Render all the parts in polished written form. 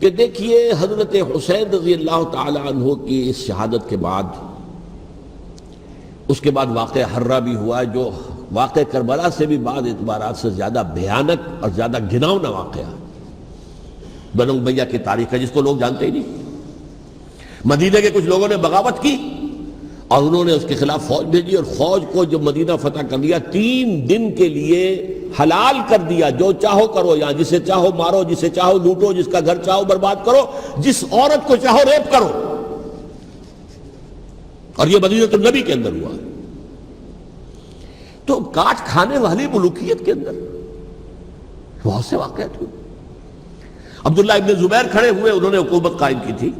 کہ دیکھیے حضرت حسین رضی اللہ تعالی عنہ کی اس شہادت کے بعد اس کے بعد واقعہ حرہ بھی ہوا جو واقعہ کربلا سے بھی بعض اعتبارات سے زیادہ بھیانک اور زیادہ گھناؤنا واقعہ بنو امیہ کی تاریخ ہے جس کو لوگ جانتے ہی نہیں۔ مدینہ کے کچھ لوگوں نے بغاوت کی اور انہوں نے اس کے خلاف فوج بھیجی، اور فوج کو جب مدینہ فتح کر لیا 3 دن کے لیے حلال کر دیا، جو چاہو کرو، یہاں جسے چاہو مارو، جسے چاہو لوٹو، جس کا گھر چاہو برباد کرو، جس عورت کو چاہو ریپ کرو۔ اور یہ مدینہ النبی کے اندر ہوا۔ تو کاٹ کھانے والی ملوکیت کے اندر بہت سے واقعات ہوئے۔ عبداللہ ابن زبیر کھڑے ہوئے، انہوں نے حکومت قائم کی تھی،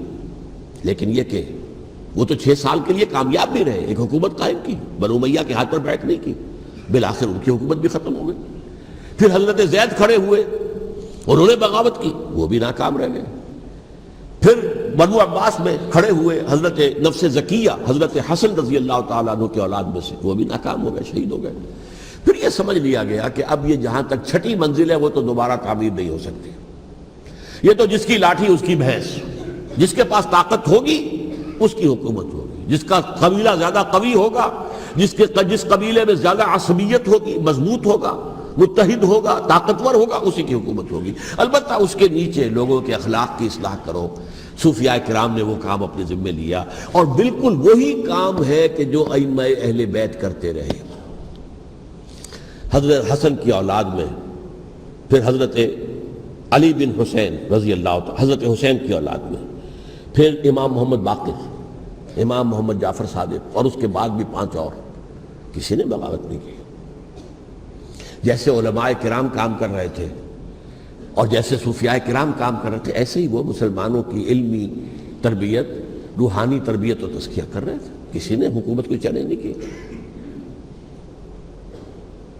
لیکن یہ کہ وہ تو 6 سال کے لیے کامیاب بھی رہے، ایک حکومت قائم کی، بنو امیہ کے ہاتھ پر بیعت نہیں کی، بالآخر ان کی حکومت بھی ختم ہو گئی۔ پھر حضرت زید کھڑے ہوئے، انہوں نے بغاوت کی، وہ بھی ناکام رہ گئے۔ پھر بنو عباس میں کھڑے ہوئے حضرت نفس زکیہ، حضرت حسن رضی اللہ تعالیٰ عنہ کے اولاد میں سے، وہ بھی ناکام ہو گئے، شہید ہو گئے۔ پھر یہ سمجھ لیا گیا کہ اب یہ جہاں تک 6ٹھی منزل ہے وہ تو دوبارہ تعمیر نہیں ہو سکتی، یہ تو جس کی لاٹھی اس کی بھینس، جس کے پاس طاقت ہوگی اس کی حکومت ہوگی، جس کا قبیلہ زیادہ قوی ہوگا، جس قبیلے میں زیادہ عصبیت ہوگی، مضبوط ہوگا، متحد ہوگا، طاقتور ہوگا، اسی کی حکومت ہوگی۔ البتہ اس کے نیچے لوگوں کے اخلاق کی اصلاح کرو۔ صوفیاء کرام نے وہ کام اپنے ذمہ لیا، اور بالکل وہی کام ہے کہ جو ائمہ اہل بیت کرتے رہے۔ حضرت حسن کی اولاد میں پھر حضرت علی بن حسین رضی اللہ تعالی، حضرت حسین کی اولاد میں پھر امام محمد باقر، امام محمد جعفر صادق، اور اس کے بعد بھی 5 اور، کسی نے بغاوت نہیں کی۔ جیسے علماء کرام کام کر رہے تھے اور جیسے صوفیاء کرام کام کر رہے تھے، ایسے ہی وہ مسلمانوں کی علمی تربیت، روحانی تربیت و تزکیہ کر رہے تھے، کسی نے حکومت کو چیلنج نہیں کیا۔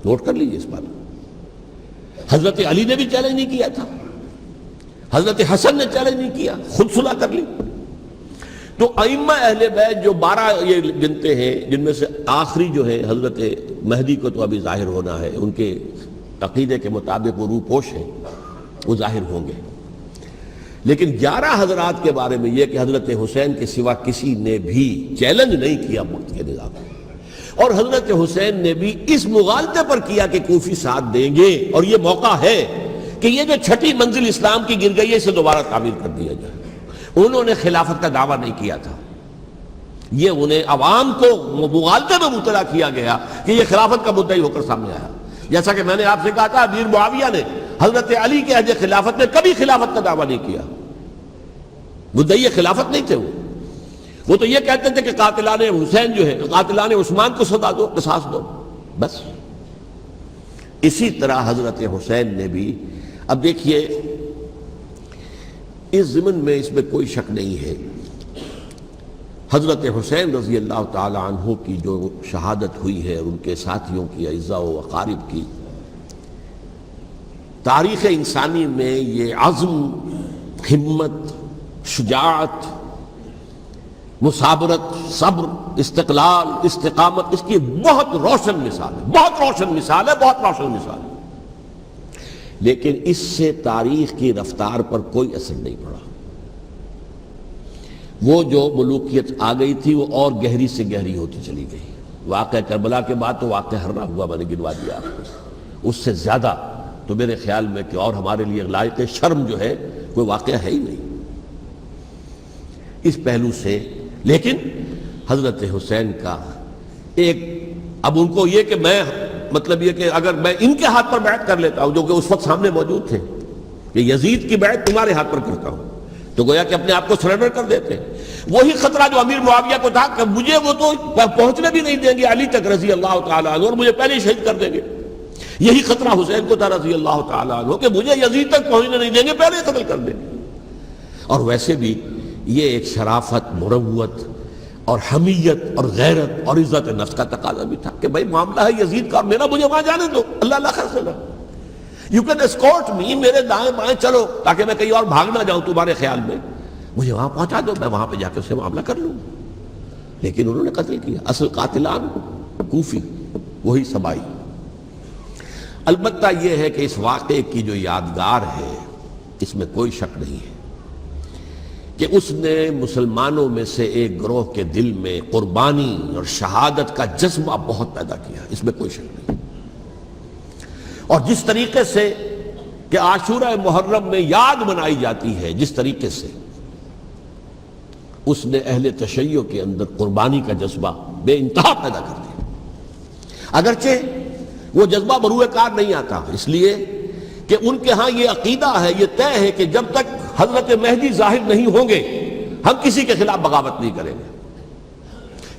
نوٹ کر لیجیے اس بات۔ حضرت علی نے بھی چیلنج نہیں کیا تھا، حضرت حسن نے چیلنج نہیں کیا، خود صلح کر لی۔ تو ائمہ اہل بیت جو 12 یہ گنتے ہیں، جن میں سے آخری جو ہے حضرت مہدی کو تو ابھی ظاہر ہونا ہے، ان کے عقیدے کے مطابق وہ روح پوش ہیں، وہ ظاہر ہوں گے، لیکن 11 حضرات کے بارے میں یہ کہ حضرت حسین کے سوا کسی نے بھی چیلنج نہیں کیا وقت کے نظام، اور حضرت حسین نے بھی اس مغالطے پر کیا کہ کوفی ساتھ دیں گے، اور یہ موقع ہے کہ یہ جو 6ٹھی منزل اسلام کی گر گئی ہے اسے دوبارہ تعمیر کر دیا جائے۔ انہوں نے خلافت کا دعویٰ نہیں کیا تھا، یہ انہیں عوام کو مغالطے میں مبتلا کیا گیا کہ یہ خلافت کا مدعی ہو کر سامنے آیا۔ جیسا کہ میں نے آپ سے کہا تھا، امیر معاویہ نے حضرت علی کے عہد خلافت میں کبھی خلافت کا دعویٰ نہیں کیا، مدعی خلافت نہیں تھے وہ تو یہ کہتے تھے کہ قاتلان حسین جو ہے، قاتلان عثمان کو سزا دو، قصاص دو، بس۔ اسی طرح حضرت حسین نے بھی، اب دیکھیے اس ضمن میں اس میں کوئی شک نہیں ہے، حضرت حسین رضی اللہ تعالی عنہ کی جو شہادت ہوئی ہے، ان کے ساتھیوں کی، اعزاء و اقارب کی، تاریخ انسانی میں یہ عزم، ہمت، شجاعت، مثابرت، صبر، استقلال، استقامت، اس کی بہت روشن مثال ہے، بہت روشن مثال ہے، بہت روشن مثال ہے۔ لیکن اس سے تاریخ کی رفتار پر کوئی اثر نہیں پڑا۔ وہ جو ملوکیت آ گئی تھی وہ اور گہری سے گہری ہوتی چلی گئی۔ واقعہ کربلا کے بعد تو واقعہ حرہ ہوا، میں نے گنوا دیا آپ کو، اس سے زیادہ تو میرے خیال میں کہ اور ہمارے لیے لائق شرم جو ہے کوئی واقعہ ہے ہی نہیں اس پہلو سے۔ لیکن حضرت حسین کا ایک، اب ان کو یہ کہ میں، مطلب یہ کہ اگر میں ان کے ہاتھ پر بیعت کر لیتا ہوں جو کہ اس وقت سامنے موجود تھے، کہ یزید کی بیعت تمہارے ہاتھ پر کرتا ہوں، تو گویا کہ اپنے آپ کو سرنڈر کر دیتے۔ وہی خطرہ جو امیر معاویہ کو تھا کہ مجھے وہ تو پہنچنے بھی نہیں دیں گے علی تک رضی اللہ تعالیٰ عنہ، اور مجھے پہلے ہی شہید کر دیں گے، یہی خطرہ حسین کو تھا رضی اللہ تعالیٰ عنہ کہ مجھے یزید تک پہنچنے نہیں دیں گے، پہلے ہی قتل کر دیں گے۔ اور ویسے بھی یہ ایک شرافت، مروت اور حمیت اور غیرت اور عزت نفس کا تقاضا بھی تھا کہ بھائی معاملہ ہے یزید کا، میرا مجھے وہاں جانے دو، اللہ اللہ خیر سے لو، یو کین اسکورٹ می، میرے دائیں بائیں چلو تاکہ میں کہیں اور بھاگ نہ جاؤں تمہارے خیال میں، مجھے وہاں پہنچا دو، میں وہاں پہ جا کے اس سے معاملہ کر لوں۔ لیکن انہوں نے قتل کیا، اصل قاتلان کوفی، وہی سبائی۔ البتہ یہ ہے کہ اس واقعے کی جو یادگار ہے اس میں کوئی شک نہیں ہے کہ اس نے مسلمانوں میں سے ایک گروہ کے دل میں قربانی اور شہادت کا جذبہ بہت پیدا کیا، اس میں کوئی شک نہیں۔ اور جس طریقے سے کہ عاشورہ محرم میں یاد منائی جاتی ہے، جس طریقے سے اس نے اہل تشیع کے اندر قربانی کا جذبہ بے انتہا پیدا کر دیا، اگرچہ وہ جذبہ بروئے کار نہیں آتا، اس لیے کہ ان کے ہاں یہ عقیدہ ہے، یہ طے ہے کہ جب تک حضرت مہدی ظاہر نہیں ہوں گے ہم کسی کے خلاف بغاوت نہیں کریں گے۔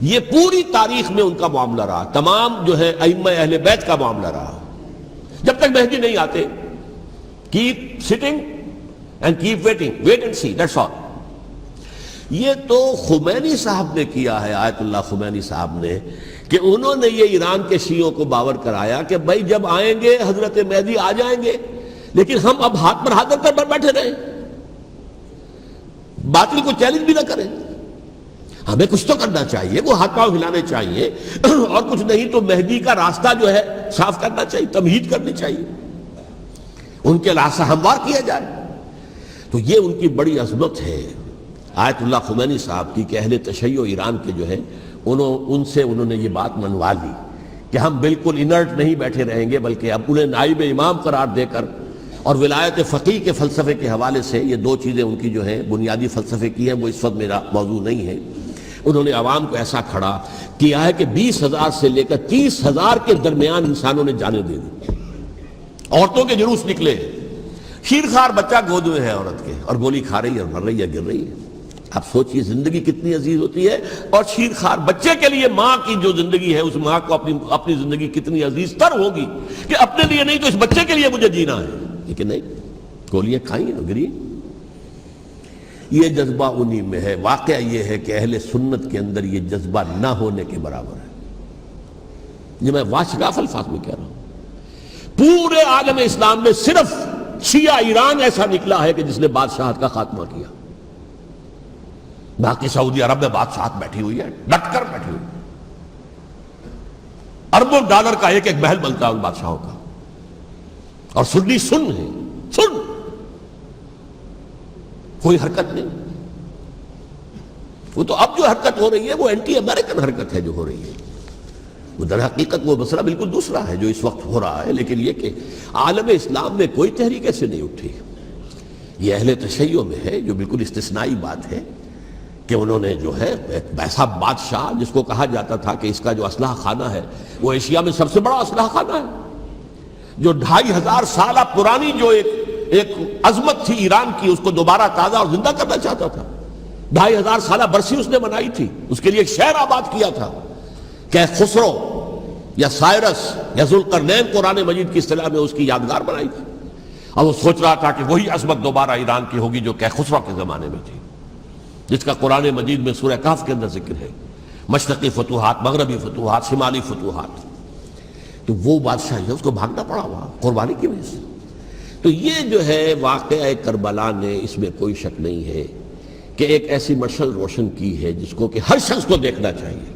یہ پوری تاریخ میں ان کا معاملہ رہا، تمام جو ہے ائمہ اہل بیت کا معاملہ رہا، جب تک مہدی نہیں آتے keep sitting and keep waiting, wait and see, that's all. یہ تو خمینی صاحب نے کیا ہے، آیت اللہ خمینی صاحب نے، کہ انہوں نے یہ ایران کے شیعوں کو باور کرایا کہ بھائی جب آئیں گے حضرت مہدی آ جائیں گے، لیکن ہم اب ہاتھ پر ہاتھ رکھ کر بیٹھے رہیں، باطل کو چیلنج بھی نہ کریں، ہمیں کچھ تو کرنا چاہیے، وہ ہاتھ پاؤں ہلانے چاہیے، اور کچھ نہیں تو مہدی کا راستہ جو ہے صاف کرنا چاہیے، تمہید کرنی چاہیے، ان کے راستہ ہموار کیا جائے۔ تو یہ ان کی بڑی عظمت ہے آیت اللہ خمینی صاحب کی کہ اہل تشیع ایران کے جو ہے ان سے انہوں نے یہ بات منوا لی کہ ہم بالکل انرٹ نہیں بیٹھے رہیں گے، بلکہ اب انہیں نائب امام قرار دے کر اور ولایت فقیہ کے فلسفے کے حوالے سے، یہ دو چیزیں ان کی جو ہیں بنیادی فلسفے کی ہیں، وہ اس وقت میرا موضوع نہیں ہے، انہوں نے عوام کو ایسا کھڑا کیا ہے کہ 20,000 سے لے کر 30,000 کے درمیان انسانوں نے جانیں دے دی، عورتوں کے جلوس نکلے، شیرخوار بچہ گود میں ہے عورت کے اور گولی کھا رہی ہے اور مر رہی ہے، گر رہی ہے۔ آپ سوچئے زندگی کتنی عزیز ہوتی ہے، اور شیرخوار بچے کے لیے ماں کی جو زندگی ہے، اس ماں کو اپنی زندگی کتنی عزیز تر ہوگی کہ اپنے لیے نہیں تو اس بچے کے لیے مجھے جینا ہے، لیکن نہیں، گولیاں کھائیں اور گری۔ یہ جذبہ انہی میں ہے۔ واقعہ یہ ہے کہ اہل سنت کے اندر یہ جذبہ نہ ہونے کے برابر ہے، یہ میں واشگاف الفاظ میں کہہ رہا ہوں۔ پورے عالم اسلام میں صرف شیعہ ایران ایسا نکلا ہے کہ جس نے بادشاہت کا خاتمہ کیا، باقی سعودی عرب میں بادشاہت بیٹھی ہوئی ہے، ڈٹ کر بیٹھی ہوئی، اربوں ڈالر کا ایک ایک محل بنتا ہے ان بادشاہوں کا، اور سنی سن ہے، سن، کوئی حرکت نہیں۔ وہ تو اب جو حرکت ہو رہی ہے وہ اینٹی امریکن حرکت ہے جو ہو رہی ہے، وہ در حقیقت وہ مسئلہ بالکل دوسرا ہے جو اس وقت ہو رہا ہے، لیکن یہ کہ عالم اسلام میں کوئی تحریک ایسے نہیں اٹھی۔ یہ اہل تشیع میں ہے جو بالکل استثنائی بات ہے کہ انہوں نے جو ہے ایسا بادشاہ جس کو کہا جاتا تھا کہ اس کا جو اسلحہ خانہ ہے وہ ایشیا میں سب سے بڑا اسلحہ خانہ ہے، جو 2500 سالہ پرانی جو ایک عظمت تھی ایران کی، اس کو دوبارہ تازہ اور زندہ کرنا چاہتا تھا۔ 2500 سالہ برسی اس نے منائی تھی، اس کے لیے ایک شہر آباد کیا تھا کہ خسرو یا سائرس یا ذوالقرنین قرآن مجید کی اصطلاح میں اس کی یادگار بنائی تھی، اور وہ سوچ رہا تھا کہ وہی عظمت دوبارہ ایران کی ہوگی جو کہ خسرو کے زمانے میں تھی، جس کا قرآن مجید میں سورہ کہف کے اندر ذکر ہے، مشرقی فتوحات، مغربی فتوحات، شمالی فتوحات۔ تو وہ بادشاہ ہے، اس کو بھاگنا پڑا وہاں قربانی کی وجہ سے۔ تو یہ جو ہے واقعہ کربلا نے، اس میں کوئی شک نہیں ہے کہ ایک ایسی مشعل روشن کی ہے جس کو کہ ہر شخص کو دیکھنا چاہیے۔